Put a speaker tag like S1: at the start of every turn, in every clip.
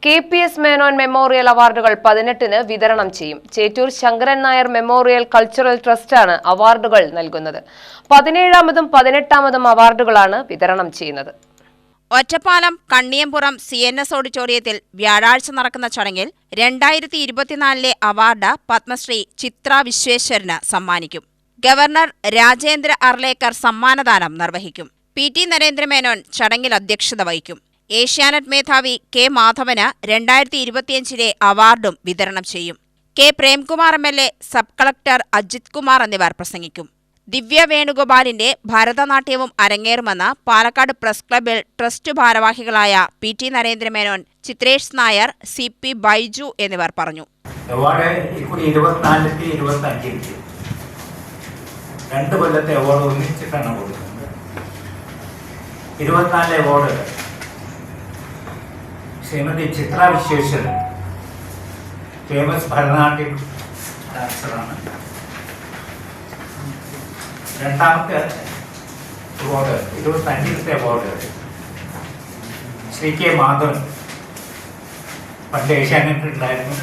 S1: KPS Menon memorial അവാർഡുകൾ 18-ന് വിതരണം ചെയ്യും. ചേറ്റൂർ ശങ്കരൻ നായർ മെമ്മോറിയൽ കൾച്ചറൽ ട്രസ്റ്റാണ് അവാർഡുകൾ നൽകുന്നത്. 17-മതും 18-മതും അവാർഡുകളാണ് വിതരണം ചെയ്യുന്നത്.
S2: ഒറ്റപ്പാലം കണ്ണിയമ്പുറം CNS ഓഡിറ്റോറിയത്തിൽ വ്യാഴാഴ്ച നടക്കുന്ന ചടങ്ങിൽ 2024 അവാർഡ് പത്മശ്രീ ചിത്ര വിശ്വേശ്വരന് സമ്മാനിക്കും. ഗവർണർ രാജേന്ദ്ര അർലേക്കർ സമ്മാനദാനം നിർവഹിക്കും. PT നരേന്ദ്രമേനോൻ ചടങ്ങിൽ അധ്യക്ഷത വഹിക്കും. ഏഷ്യാനെറ്റ് മേധാവി K മാധവന് 2025 അവാർഡും വിതരണം ചെയ്യും. K Premkumar MLA, sub collector Ajith Kumar എന്നിവർ പ്രസംഗിക്കും. ദിവ്യ വേണുഗോപാലിന്റെ ഭരതനാട്യവും അരങ്ങേറുമെന്ന് പാലക്കാട് പ്രസ് ക്ലബിൽ ട്രസ്റ്റ് ഭാരവാഹികളായ PT നരേന്ദ്രമേനോൻ, ചിത്രേഷ് നായർ, CP ബൈജു എന്നിവർ പറഞ്ഞു.
S3: രണ്ട് കൊല്ലത്തെ അവാർഡ് ഒന്നിച്ചിട്ടാണ് കൊടുക്കുന്നത്. 24 അവാർഡ് ശ്രീമതി ചിത്ര വിശ്വേശ്വരൻ, ഫേമസ് ഭരതനാട്യം ഡാൻസറാണ്. രണ്ടാമത്തെ അവാർഡ് 25ത്തെ അവാർഡ് ശ്രീ K മാധവൻ, പണ്ട് ഏഷ്യാനെറ്റ് ഉണ്ടായിരുന്നു.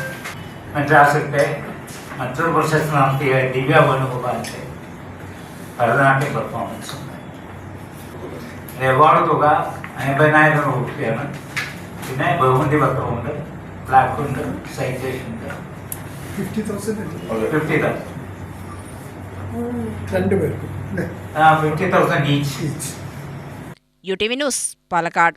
S3: മദ്രാസിലത്തെ മറ്റൊരു പ്രശസ്തി നടത്തിയ ദിവ്യ വേണുഗോപാലിന്റെ ഭരതനാട്യം പെർഫോമൻസ് ഉണ്ട്. അവാർഡ് തുക 50,000 രൂപയാണ്. പിന്നെ ബഹുമതി പത്രമുണ്ട്, പ്ലാക്ക് ഉണ്ട്, സൈറ്റേഷൻ ഉണ്ട്. 50,000
S4: രണ്ടുപേർക്കും
S3: 50,000 ഈച്ച്.
S2: UTV news, Palakkad.